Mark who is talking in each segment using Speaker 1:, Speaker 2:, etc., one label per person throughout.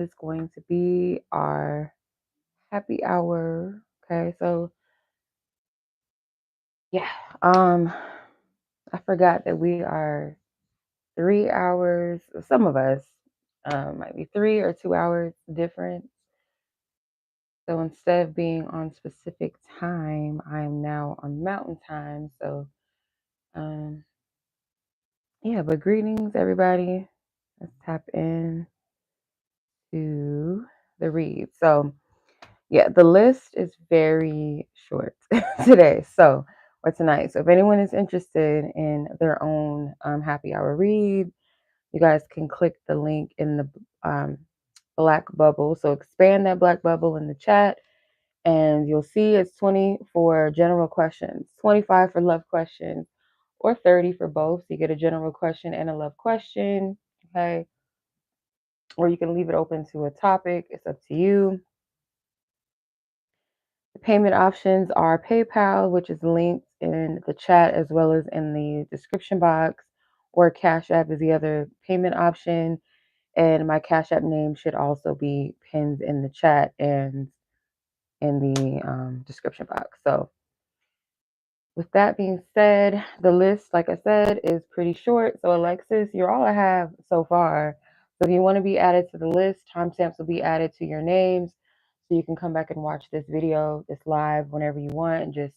Speaker 1: is going to be our happy hour. Okay, so yeah, I forgot that we are 3 hours. Some of us might be 3 or 2 hours different. So instead of being on specific time, I am now on mountain time. So um, yeah, but greetings, everybody. Let's tap in to the read. So yeah, the list is very short today. Or tonight. So if anyone is interested in their own happy hour read, you guys can click the link in the black bubble. So expand that black bubble in the chat, and you'll see it's 20 for general questions, 25 for love questions, or 30 for both. So you get a general question and a love question. Okay. Or you can leave it open to a topic. It's up to you. The payment options are PayPal, which is linked in the chat as well as in the description box, or Cash App is the other payment option. And my Cash App name should also be pinned in the chat and in the description box. So with that being said, the list, like I said, is pretty short. So Alexis, you're all I have so far. So if you want to be added to the list, timestamps will be added to your names. So you can come back and watch this video, this live, whenever you want, and just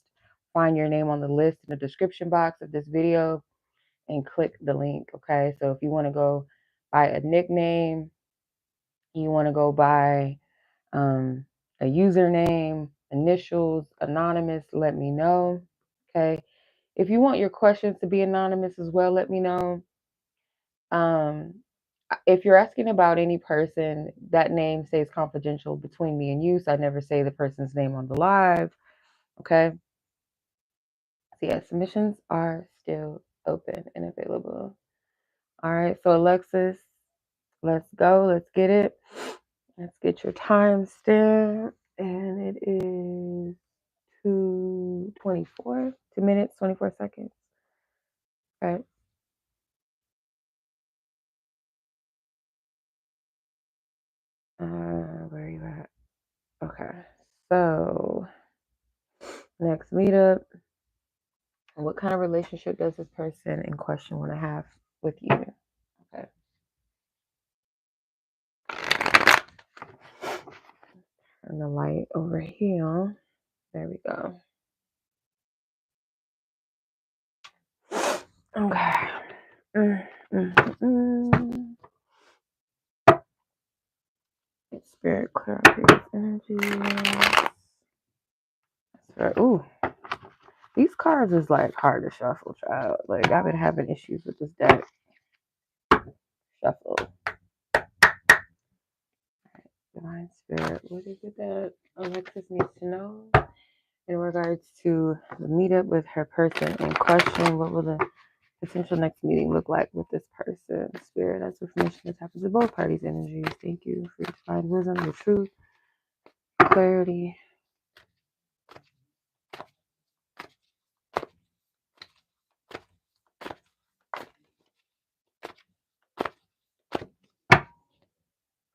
Speaker 1: find your name on the list in the description box of this video and click the link. Okay. So if you want to go by a nickname, you want to go by a username, initials, anonymous, let me know. Okay. If you want your questions to be anonymous as well, let me know. If you're asking about any person, that name stays confidential between me and you, so I never say the person's name on the live. Okay. So yeah, submissions are still open and available. All right. So Alexis, let's go. Let's get it. Let's get your timestamp, and it is 2:24, 2 minutes, 24 seconds. Okay. Where are you at? Okay. So, next meetup. What kind of relationship does this person in question want to have with you? Okay. Turn the light over here. There we go. Okay. Spirit, clear up your energy. Ooh. These cards is like hard to shuffle, child. Like I've been having issues with this deck. Shuffle. Divine Spirit, what is it that Alexis needs to know in regards to the meetup with her person in question? What will the potential next meeting look like with this person? Spirit, that's information that happens to both parties' energies. Thank you for your divine wisdom, your truth, clarity.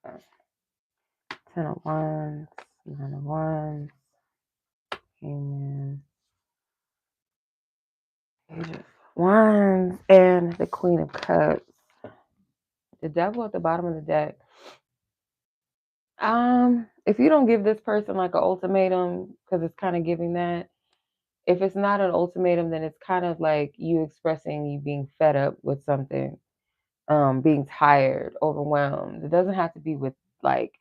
Speaker 1: Okay. 10 of Wands, 9 of Wands, Amen. Page of Wands, and the Queen of Cups. The Devil at the bottom of the deck. If you don't give this person like an ultimatum, because it's kind of giving that. If it's not an ultimatum, then it's kind of like you expressing you being fed up with something, being tired, overwhelmed. It doesn't have to be with like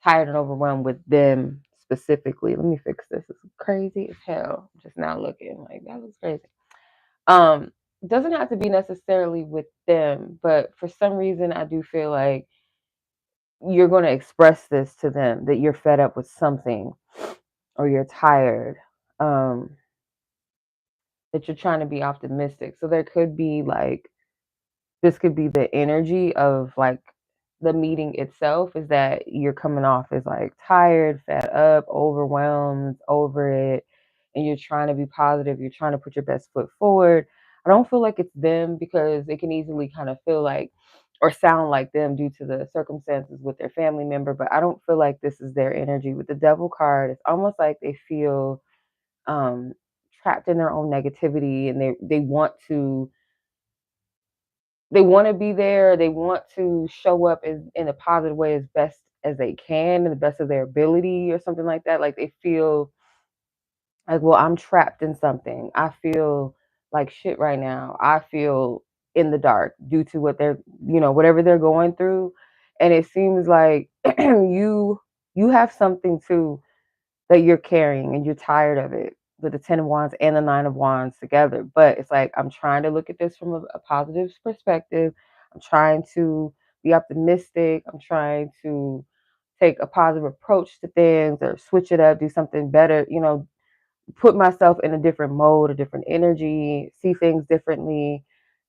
Speaker 1: tired and overwhelmed with them specifically. Let me fix this. It's crazy as hell. Just now looking like that looks crazy. It doesn't have to be necessarily with them, but for some reason I do feel like you're going to express this to them, that you're fed up with something or you're tired, that you're trying to be optimistic. So there could be like, this could be the energy of like the meeting itself, is that you're coming off as like tired, fed up, overwhelmed, over it, and you're trying to be positive. You're trying to put your best foot forward. I don't feel like it's them, because it can easily kind of feel like or sound like them due to the circumstances with their family member, but I don't feel like this is their energy. With the devil card, it's almost like they feel um, trapped in their own negativity, and they want to be there. They want to show up in a positive way as best as they can, and the best of their ability, or something like that. Like they feel like, well, I'm trapped in something. I feel like shit right now. I feel in the dark due to what they're, whatever they're going through. And it seems like you have something too that you're carrying, and you're tired of it, with the 10 of Wands and the 9 of Wands together. But it's like, I'm trying to look at this from a positive perspective. I'm trying to be optimistic. I'm trying to take a positive approach to things, or switch it up, do something better, put myself in a different mode, a different energy, see things differently.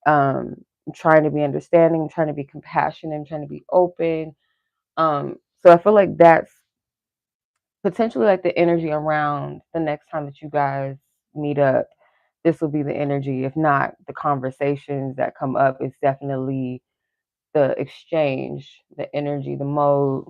Speaker 1: I'm trying to be understanding, I'm trying to be compassionate, I'm trying to be open. So I feel like that's potentially like the energy around the next time that you guys meet up. This will be the energy. If not the conversations that come up, it's definitely the exchange, the energy, the mode.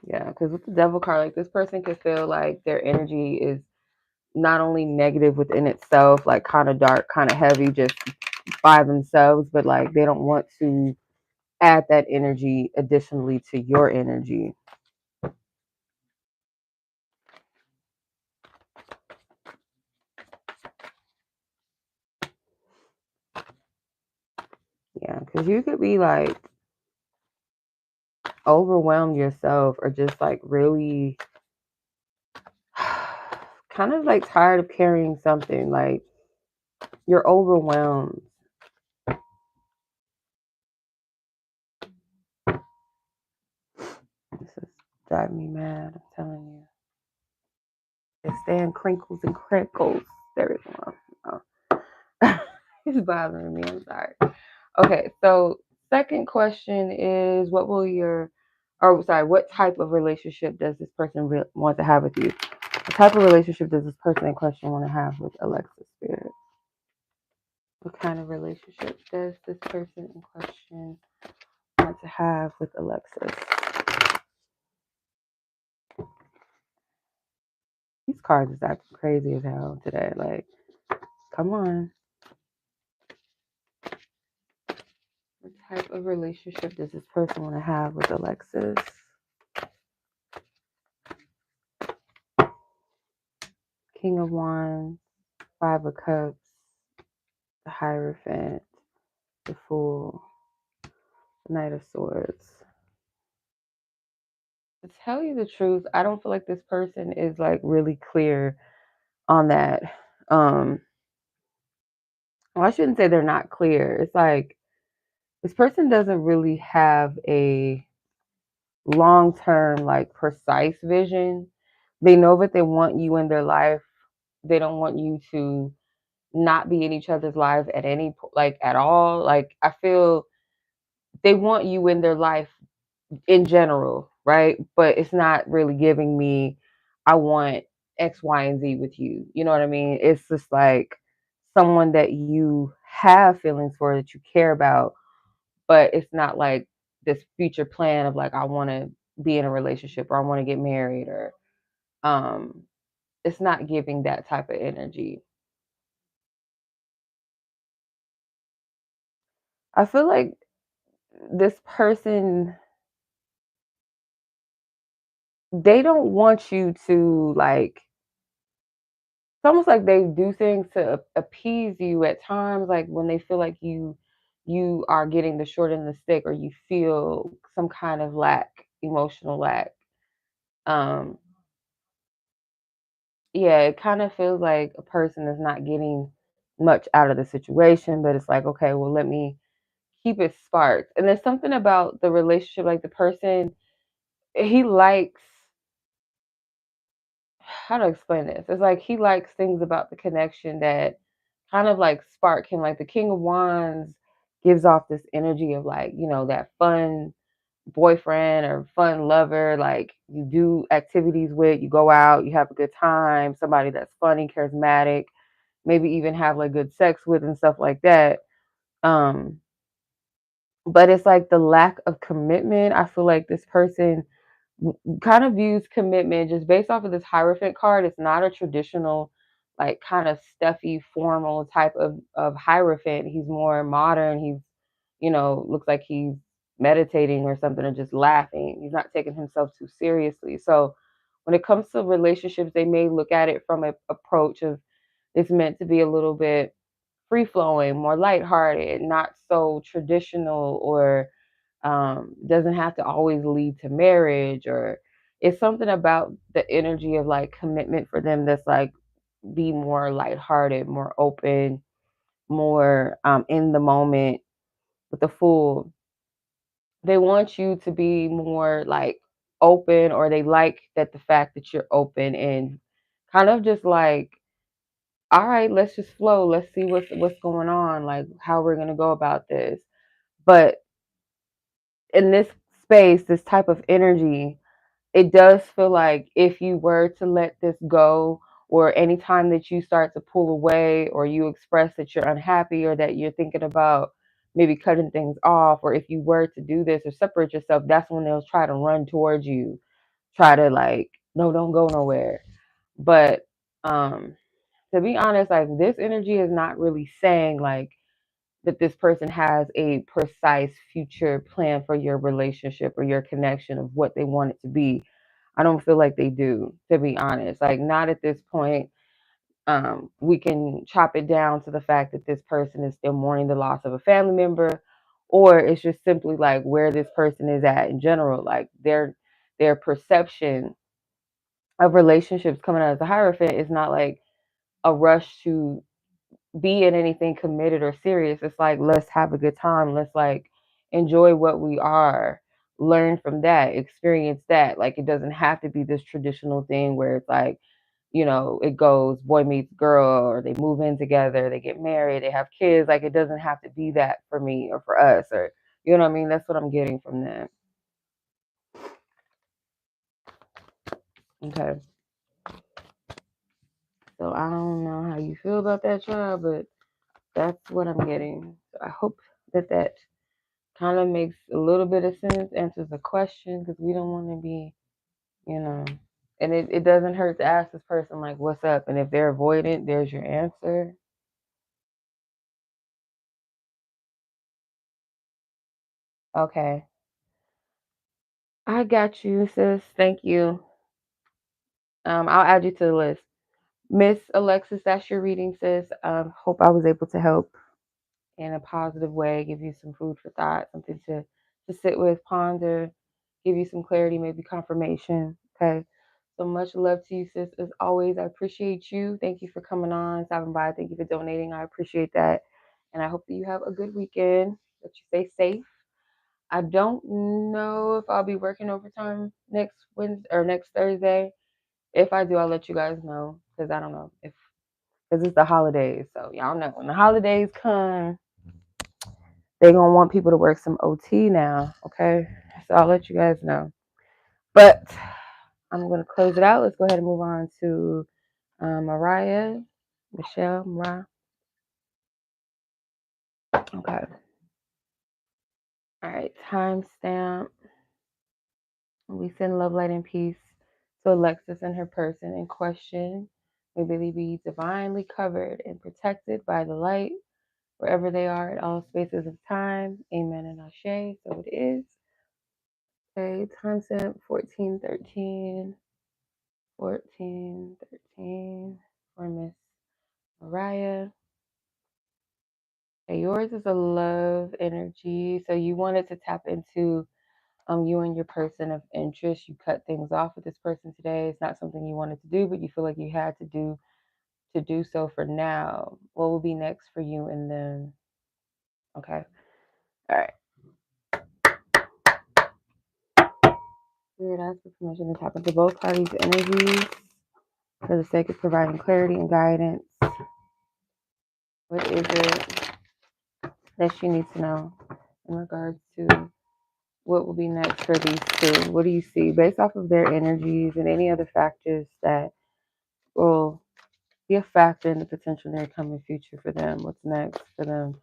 Speaker 1: Yeah, because with the devil card, like this person could feel like their energy is not only negative within itself, like kind of dark, kind of heavy, just by themselves, but like they don't want to add that energy additionally to your energy. Yeah, because you could be like overwhelmed yourself, or just like really kind of like tired of carrying something. Like you're overwhelmed. This is driving me mad, I'm telling you. It's staying crinkles and crinkles. There is one. Oh. It's bothering me. I'm sorry. Okay, so second question is, what type of relationship does this person want to have with you? What type of relationship does this person in question want to have with Alexis Spirit? What kind of relationship does this person in question want to have with Alexis? These cards is acting crazy as hell today. Like, come on. What type of relationship does this person want to have with Alexis? King of Wands, Five of Cups, the Hierophant, the Fool, the Knight of Swords. To tell you the truth, I don't feel like this person is like really clear on that. Well, I shouldn't say they're not clear. It's like this person doesn't really have a long-term, like precise vision. They know that they want you in their life. They don't want you to not be in each other's lives at any like at all. Like I feel they want you in their life in general, right? But it's not really giving me, I want X, Y, and Z with you. You know what I mean? It's just like someone that you have feelings for, that you care about, but it's not like this future plan of like, I want to be in a relationship, or I want to get married, or um it's not giving that type of energy. I feel like this person, they don't want you to like, it's almost like they do things to appease you at times, like when they feel like you are getting the short end of the stick, or you feel some kind of lack, emotional lack. um yeah, it kind of feels like a person is not getting much out of the situation, but it's like, okay, well, let me keep it sparked. And there's something about the relationship, like the person, he likes, how to explain this? It's like he likes things about the connection that kind of like spark him. Like the King of Wands gives off this energy of like, that fun, boyfriend or fun lover, like you do activities with, you go out, you have a good time, somebody that's funny, charismatic, maybe even have like good sex with and stuff like that. Um, but it's like the lack of commitment. I feel like this person kind of views commitment just based off of this Hierophant card. It's not a traditional, like kind of stuffy, formal type of Hierophant. He's more modern. He's, looks like he's meditating or something or just laughing. He's not taking himself too seriously. So when it comes to relationships, they may look at it from an approach of it's meant to be a little bit free flowing, more lighthearted, not so traditional, or doesn't have to always lead to marriage, or it's something about the energy of like commitment for them that's like be more lighthearted, more open, more in the moment with the Fool. They want you to be more like open, or they like that the fact that you're open and kind of just like, all right, let's just flow. Let's see what's going on, like how we're gonna go about this. But in this space, this type of energy, it does feel like if you were to let this go, or anytime that you start to pull away, or you express that you're unhappy, or that you're thinking about maybe cutting things off, or if you were to do this or separate yourself, that's when they'll try to run towards you, try to like, no, don't go nowhere. But to be honest, like this energy is not really saying like that this person has a precise future plan for your relationship or your connection of what they want it to be. I don't feel like they do, to be honest. Like not at this point. We can chop it down to the fact that this person is still mourning the loss of a family member, or it's just simply like where this person is at in general, like their perception of relationships coming out as a Hierophant is not like a rush to be in anything committed or serious. It's like, let's have a good time. Let's like enjoy what we are, learn from that, experience that. Like it doesn't have to be this traditional thing where it's like, it goes boy meets girl, or they move in together, they get married, they have kids. Like it doesn't have to be that for me or for us, or you know what I mean? That's what I'm getting from that. Okay. So I don't know how you feel about that, child, but that's what I'm getting. So I hope that kind of makes a little bit of sense, answers the question, because we don't want to be, you know, and it doesn't hurt to ask this person, like, what's up? And if they're avoidant, there's your answer. Okay. I got you, sis. Thank you. I'll add you to the list. Miss Alexis, that's your reading, sis. Hope I was able to help in a positive way, give you some food for thought, something to sit with, ponder, give you some clarity, maybe confirmation. Okay. So much love to you, sis. As always, I appreciate you. Thank you for coming on, stopping by. Thank you for donating. I appreciate that. And I hope that you have a good weekend, that you stay safe. I don't know if I'll be working overtime next Wednesday or next Thursday. If I do, I'll let you guys know, because I don't know if, because it's the holidays. So y'all know when the holidays come, they're going to want people to work some OT now. Okay. So I'll let you guys know. But I'm going to close it out. Let's go ahead and move on to Mariah. Okay. All right. Timestamp. We send love, light, and peace to Alexis and her person in question. May they be divinely covered and protected by the light wherever they are at all spaces of time. Amen and Ashe. So it is. Okay. Timestamp 1413. 1413 for Miss Mariah. Okay, yours is a love energy. So you wanted to tap into you and your person of interest. You cut things off with this person today. It's not something you wanted to do, but you feel like you had to do so for now. What will be next for you and them? Okay. All right. Weird, ask for permission to tap into both parties' energies for the sake of providing clarity and guidance. What is it that she needs to know in regards to What will be next for these two? What do you see based off of their energies and any other factors that will be a factor in the potential near coming future for them? What's next for them?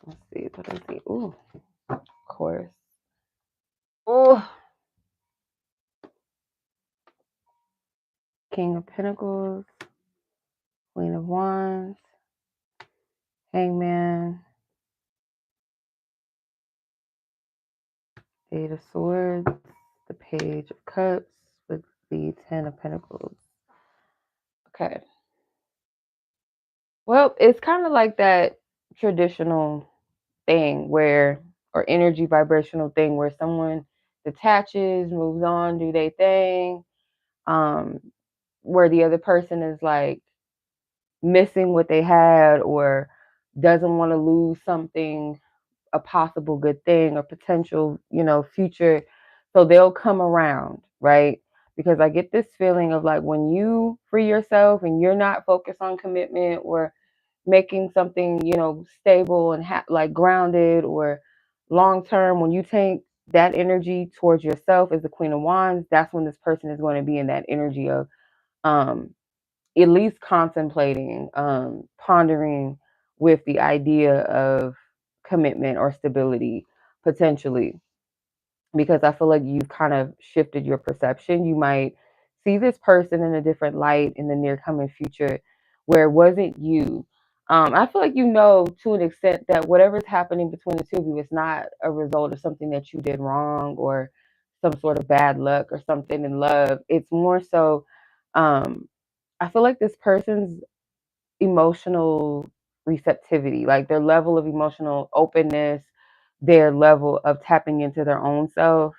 Speaker 1: Let's see. What do I see? Ooh, of course. Oh, King of Pentacles, Queen of Wands, Hangman, Eight of Swords, the Page of Cups with the Ten of Pentacles. Okay. Well, it's kind of like that traditional thing where, or energy vibrational thing where someone detaches, moves on, do their thing, um, where the other person is like missing what they had or doesn't want to lose something, a possible good thing or potential, future. So they'll come around, right? Because I get this feeling of like when you free yourself and you're not focused on commitment or making something, stable and like grounded or long term, when you take that energy towards yourself as the Queen of Wands, that's when this person is going to be in that energy of um at least contemplating, pondering with the idea of commitment or stability potentially, because I feel like you've kind of shifted your perception. You might see this person in a different light in the near coming future where it wasn't you. I feel like to an extent that whatever's happening between the two of you is not a result of something that you did wrong or some sort of bad luck or something in love. It's more so, um, I feel like this person's emotional receptivity, like their level of emotional openness, their level of tapping into their own self.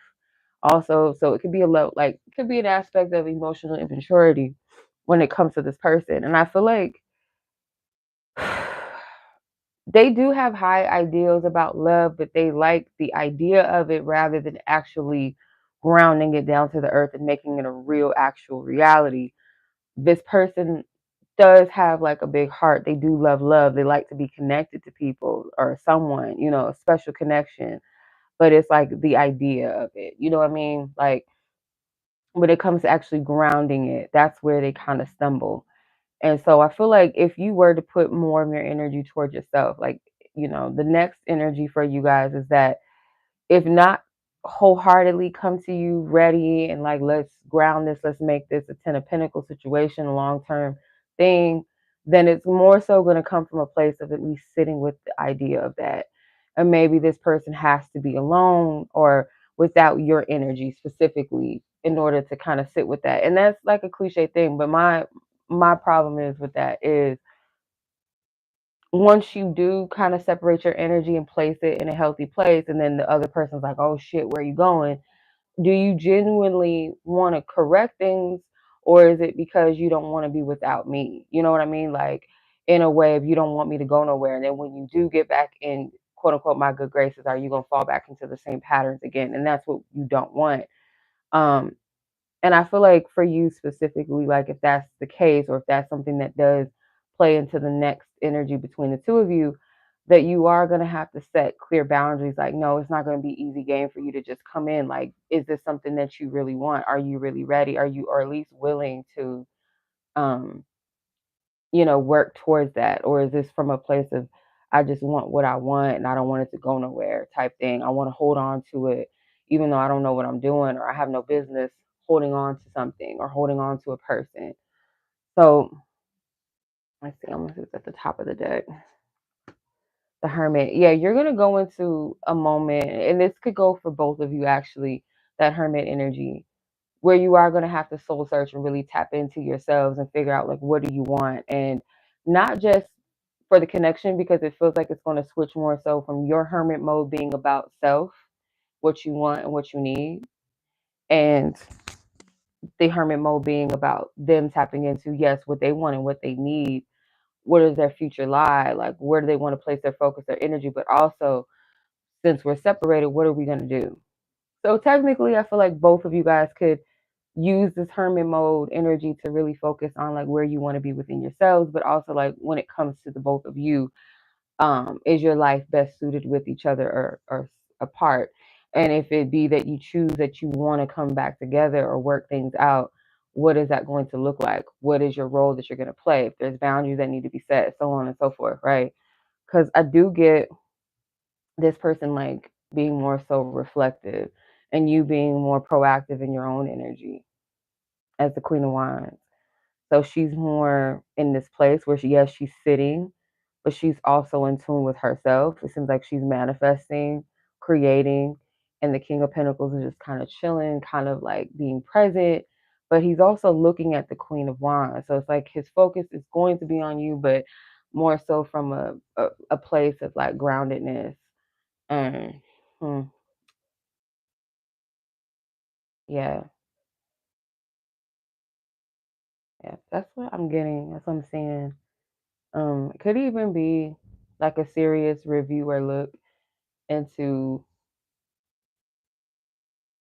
Speaker 1: Also, so it could be a level, like it could be an aspect of emotional immaturity when it comes to this person. And I feel like they do have high ideals about love, but they like the idea of it rather than actually grounding it down to the earth and making it a real actual reality. This person does have like a big heart. They do love love. They like to be connected to people or someone, a special connection. But it's like the idea of it. You know what I mean? Like when it comes to actually grounding it, that's where they kind of stumble. And so I feel like if you were to put more of your energy towards yourself, like, the next energy for you guys is that if not wholeheartedly come to you ready and like let's ground this, let's make this a Ten of Pentacles situation, a long-term thing, then it's more so going to come from a place of at least sitting with the idea of that. And maybe this person has to be alone or without your energy specifically in order to kind of sit with that. And that's like a cliche thing, but my problem is with that is once you do kind of separate your energy and place it in a healthy place, and then the other person's like, oh shit, where are you going? Do you genuinely want to correct things, or is it because you don't want to be without me? You know what I mean? Like, in a way, if you don't want me to go nowhere, and then when you do get back in quote unquote my good graces, are you going to fall back into the same patterns again? And that's what you don't want. Um, and I feel like for you specifically, like if that's the case, or if that's something that does play into the next energy between the two of you, that you are going to have to set clear boundaries. Like, no, it's not going to be easy game for you to just come in. Like, is this something that you really want? Are you really ready? Are you, or at least willing to, um, work towards that? Or is this from a place of, I just want what I want and I don't want it to go nowhere type thing? I want to hold on to it, even though I don't know what I'm doing or I have no business holding on to something or holding on to a person. So let's see, I'm going to at the top of the deck. The Hermit. Yeah, you're going to go into a moment, and this could go for both of you actually, that Hermit energy, where you are going to have to soul search and really tap into yourselves and figure out like what do you want, and not just for the connection, because it feels like it's going to switch more so from your hermit mode being about self, what you want and what you need, and the hermit mode being about them tapping into, yes, what they want and what they need. Where does their future lie? Like, where do they want to place their focus, their energy? But also, since we're separated, what are we going to do? So technically, I feel like both of you guys could use this hermit mode energy to really focus on like where you want to be within yourselves, but also like when it comes to the both of you, is your life best suited with each other or apart? And if it be that you choose that you want to come back together or work things out, what is that going to look like? What is your role that you're going to play? If there's boundaries that need to be set, so on and so forth, right? Because I do get this person like being more so reflective and you being more proactive in your own energy as the Queen of Wands. So she's more in this place where yes, she's sitting, but she's also in tune with herself. It seems like she's manifesting, creating, and the King of Pentacles is just kind of chilling, kind of like being present. But he's also looking at the Queen of Wands. So it's like his focus is going to be on you, but more so from a place of like groundedness. Um, hmm, yeah, yeah, that's what I'm getting. That's what I'm seeing. It could even be like a serious review or look into,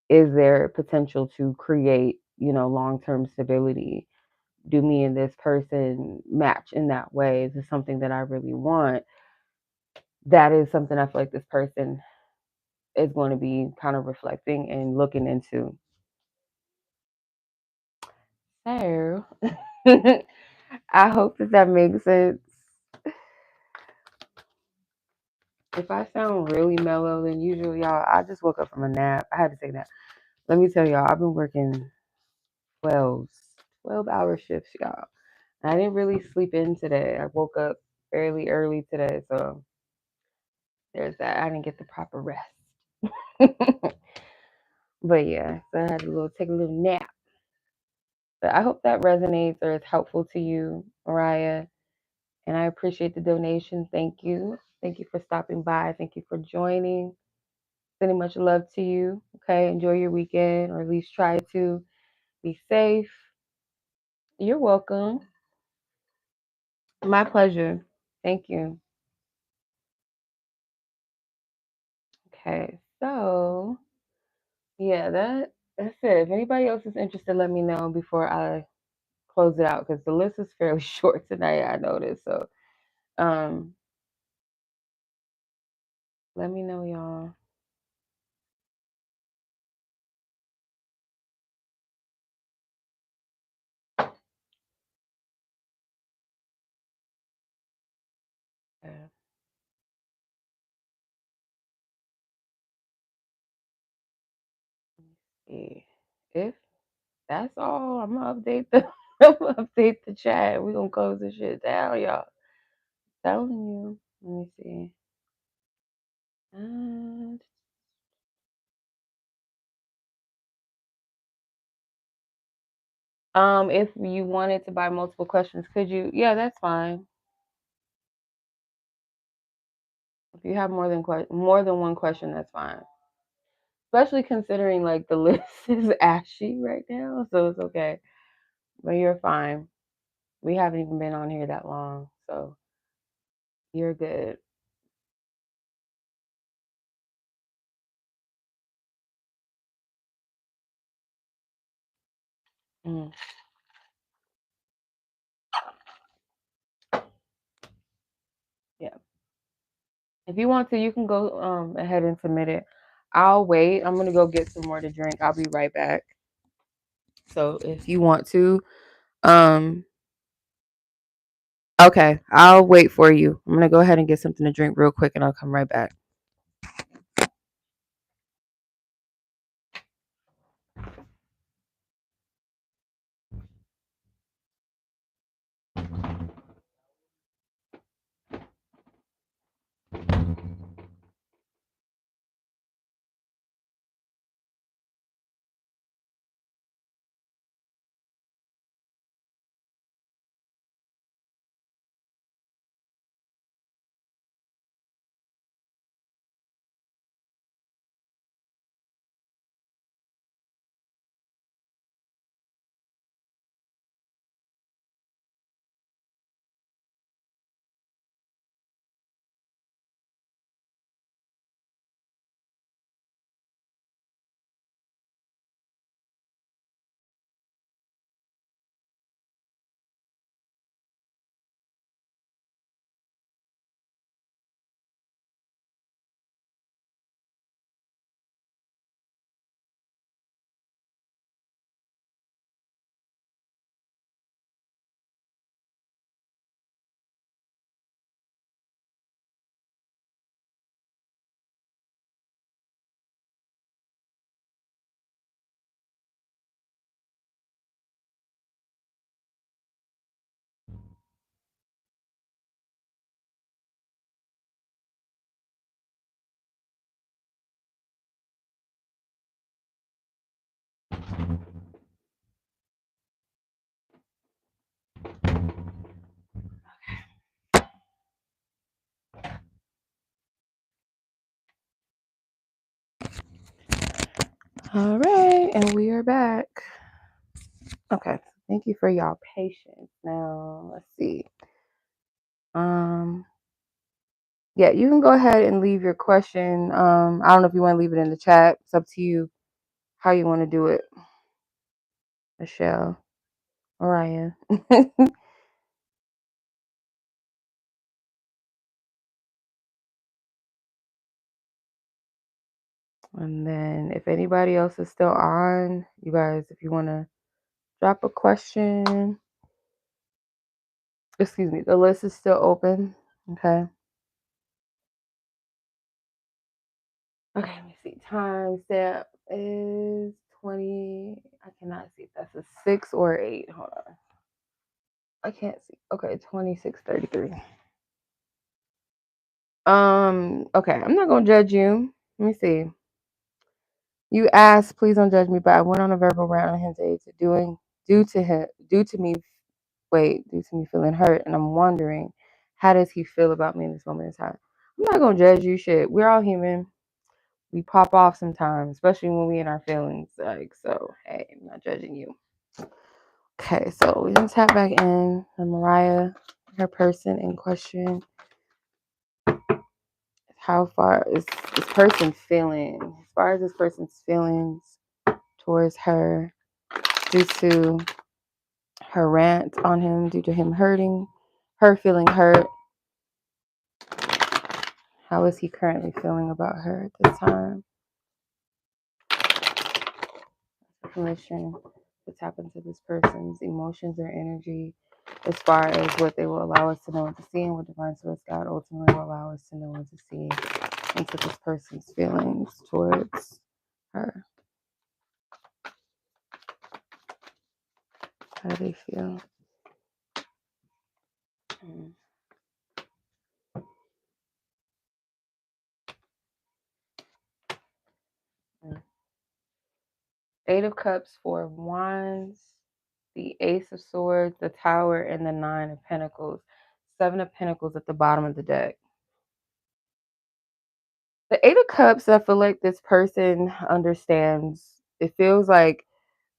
Speaker 1: is there potential to create, long-term stability? Do me and this person match in that way? Is this something that I really want? That is something I feel like this person is going to be kind of reflecting and looking into. So, I hope that makes sense. If I sound really mellow than usual, y'all, I just woke up from a nap. I had to take a nap. Let me tell y'all, I've been working 12, 12-hour shifts, y'all. I didn't really sleep in today. I woke up fairly early today, so there's that. I didn't get the proper rest. But yeah, so I had to take a little nap. But I hope that resonates or is helpful to you, Mariah. And I appreciate the donation. Thank you. Thank you for stopping by. Thank you for joining. Sending much love to you. Okay, enjoy your weekend, or at least try to be safe. You're welcome. My pleasure. Thank you. Okay, so yeah, that's it. If anybody else is interested, let me know before I close it out because the list is fairly short tonight. I noticed. So, um, let me know, y'all. Yeah. See. If that's all, I'm gonna update the I'm gonna update the chat. We're gonna close this shit down, y'all. Telling you. Let me see. If you wanted to buy multiple questions, could you? Yeah, that's fine. If you have more than one question, that's fine. Especially considering like the list is ashy right now, so it's okay. But you're fine. We haven't even been on here that long, so you're good. Mm, yeah. If you want to, you can go ahead and submit it. I'll wait. I'm gonna go get some more to drink. I'll be right back. So if you want to, um, okay, I'll wait for you. I'm gonna go ahead and get something to drink real quick, and I'll come right back. All right, and we are back. Okay, thank you for y'all patience. Now, let's see. Yeah, you can go ahead and leave your question. I don't know if you want to leave it in the chat. It's up to you how you want to do it. Michelle, Mariah. And then if anybody else is still on, you guys, if you want to drop a question, excuse me, the list is still open. Okay. Okay, let me see. Time stamp is 20. I cannot see if that's a 6 or 8. Hold on. I can't see. Okay, 26:33. Okay, I'm not gonna judge you. Let me see. You asked, please don't judge me, but I went on a verbal rant on him today due to me feeling hurt, and I'm wondering, how does he feel about me in this moment in time? I'm not gonna judge you, shit. We're all human. We pop off sometimes, especially when we in our feelings. Like, so hey, I'm not judging you. Okay, so we're gonna tap back in and Mariah, her person in question. How far is this person feeling? As far as this person's feelings towards her due to her rant on him, due to him hurting, her feeling hurt. How is he currently feeling about her at this time? Permission to tap into this person's emotions or energy as far as what they will allow us to know and to see, and what divine source God ultimately will allow us to know and to see into this person's feelings towards her. How do they feel? Eight of Cups, Four of Wands, the Ace of Swords, the Tower, and the Nine of Pentacles. Seven of Pentacles at the bottom of the deck. The Eight of Cups, I feel like this person understands. It feels like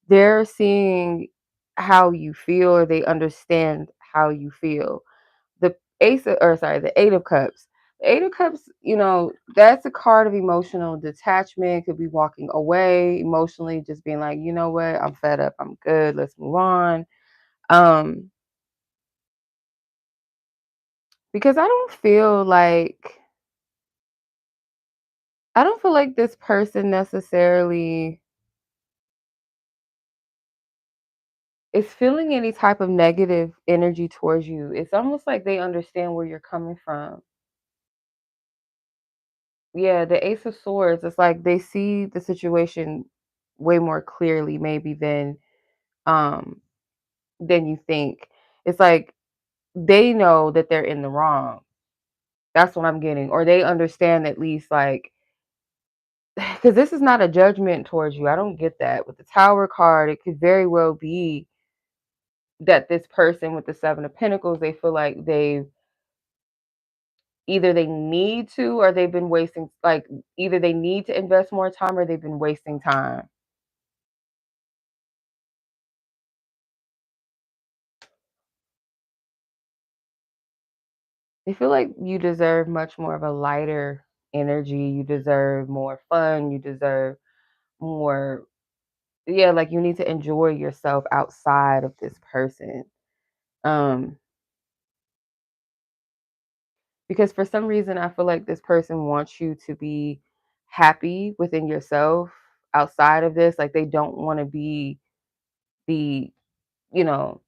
Speaker 1: they're seeing how you feel, or they understand how you feel. The the Eight of Cups. The Eight of Cups, that's a card of emotional detachment. Could be walking away emotionally, just being like, you know what, I'm fed up, I'm good, let's move on. Because I don't feel like this person necessarily is feeling any type of negative energy towards you. It's almost like they understand where you're coming from. Yeah, the Ace of Swords, it's like they see the situation way more clearly maybe um than you think. It's like they know that they're in the wrong. That's what I'm getting. Or they understand at least, like, because this is not a judgment towards you. I don't get that. With the Tower card, it could very well be that this person with the Seven of Pentacles, they feel like they need to, or they've been wasting, like, either they need to invest more time or they've been wasting time. They feel like you deserve much more of a lighter energy. You deserve more fun. You deserve more, yeah, like you need to enjoy yourself outside of this person. Because for some reason, I feel like this person wants you to be happy within yourself outside of this. Like they don't want to be the, you know,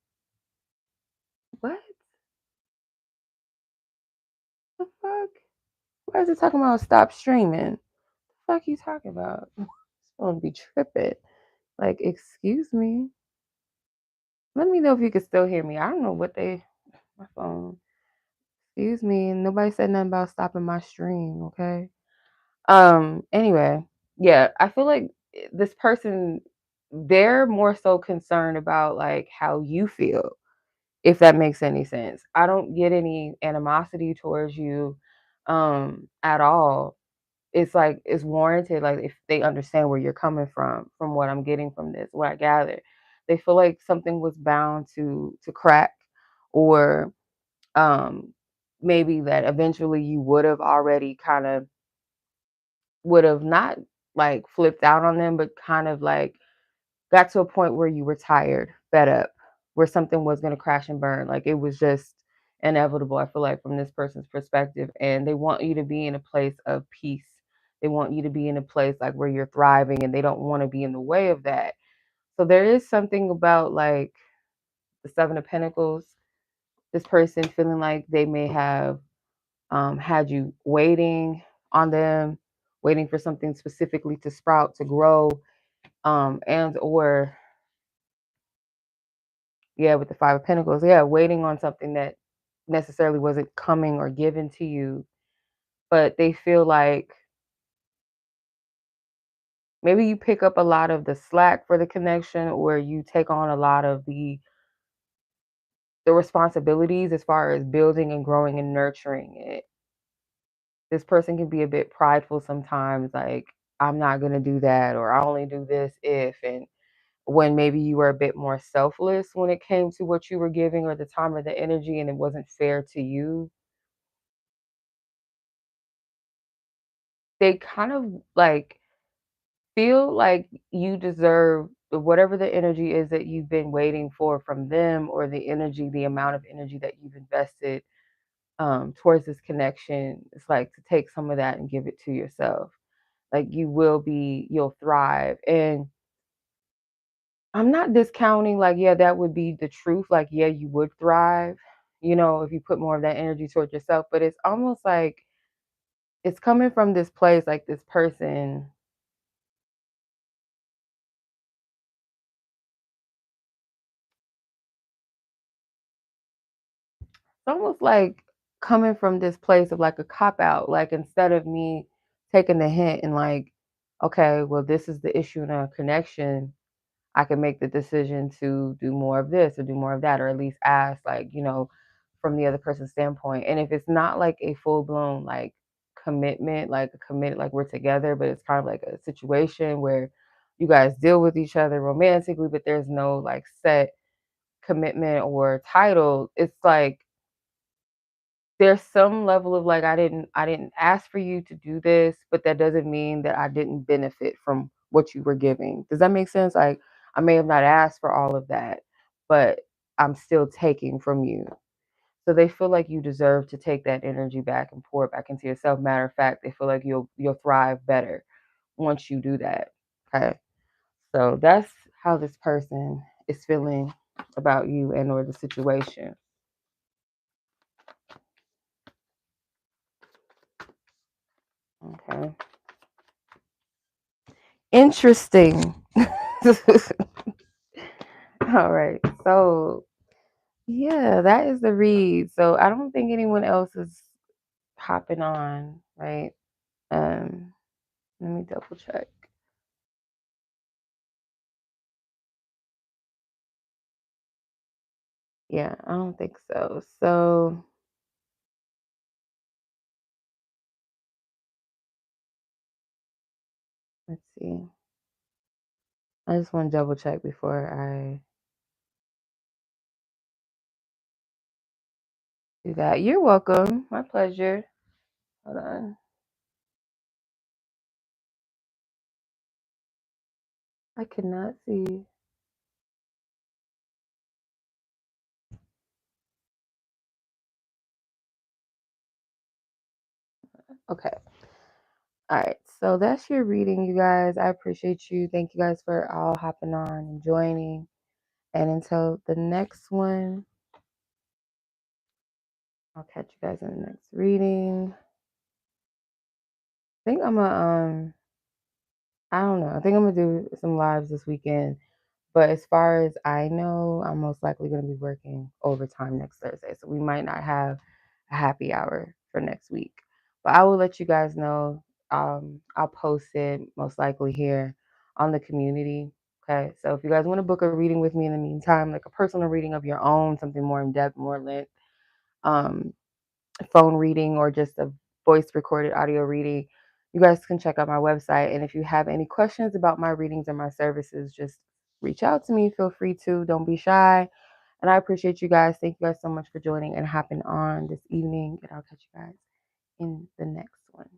Speaker 1: what the fuck? Why is it talking about stop streaming? The fuck you talking about? It's gonna be tripping. Like, excuse me. Let me know if you can still hear me. I don't know what my phone. Excuse me. Nobody said nothing about stopping my stream, okay? Anyway, yeah, I feel like this person, they're more so concerned about like how you feel, if that makes any sense. I don't get any animosity towards you at all. it's like it's warranted, like if they understand where you're coming from what I'm getting from this, what I gather. They feel like something was bound to crack, or um maybe that eventually you would have already kind of would have not like flipped out on them, but kind of like got to a point where you were tired, fed up, where something was going to crash and burn. Like it was just inevitable, I feel like, from this person's perspective. And they want you to be in a place of peace. They want you to be in a place like where you're thriving, and they don't want to be in the way of that. So there is something about like the Seven of Pentacles, this person feeling like they may have had you waiting on them, waiting for something specifically to sprout, to grow, and or yeah, with the Five of Pentacles, yeah, waiting on something that necessarily wasn't coming or given to you, but they feel like maybe you pick up a lot of the slack for the connection, or you take on a lot of the responsibilities as far as building and growing and nurturing it. This person can be a bit prideful sometimes, like, I'm not going to do that, or I only do this if, and when maybe you were a bit more selfless when it came to what you were giving or the time or the energy, and it wasn't fair to you, they kind of like feel like you deserve whatever the energy is that you've been waiting for from them, or the energy, the amount of energy that you've invested towards this connection. It's like to take some of that and give it to yourself. Like you'll thrive. And I'm not discounting, like, yeah, that would be the truth. Like, yeah, you would thrive, if you put more of that energy towards yourself. But it's almost like it's coming from this place, like this person. It's almost like coming from this place of like a cop out. Like instead of me taking the hint and like, okay, well, this is the issue in a connection, I can make the decision to do more of this or do more of that, or at least ask, like, from the other person's standpoint. And if it's not like a full blown like commitment, like a committed, like we're together, but it's kind of like a situation where you guys deal with each other romantically, but there's no like set commitment or title, it's like there's some level of like I didn't ask for you to do this, but that doesn't mean that I didn't benefit from what you were giving. Does that make sense? Like I may have not asked for all of that, but I'm still taking from you. So they feel like you deserve to take that energy back and pour it back into yourself. Matter of fact, they feel like you'll thrive better once you do that. Okay. So that's how this person is feeling about you and or the situation. Okay. Interesting. All right. So, yeah, that is the read. So, I don't think anyone else is hopping on, right? Um, Let me double check. Yeah, I don't think so. So, let's see. I just want to double check before I do that. You're welcome. My pleasure. Hold on. I cannot see. Okay. All right. So, that's your reading, you guys. I appreciate you. Thank you guys for all hopping on and joining. And until the next one, I'll catch you guys in the next reading. I think I don't know. I think I'm gonna do some lives this weekend. But as far as I know, I'm most likely gonna be working overtime next Thursday. So we might not have a happy hour for next week. But I will let you guys know. I'll post it most likely here on the community. Okay. So if you guys want to book a reading with me in the meantime, like a personal reading of your own, something more in depth, more lit, um, phone reading or just a voice recorded audio reading, You guys can check out my website. And if you have any questions about my readings or my services, just reach out to me. Feel free to. Don't be shy. And I appreciate you guys. Thank you guys so much for joining and hopping on this evening. And I'll catch you guys in the next one.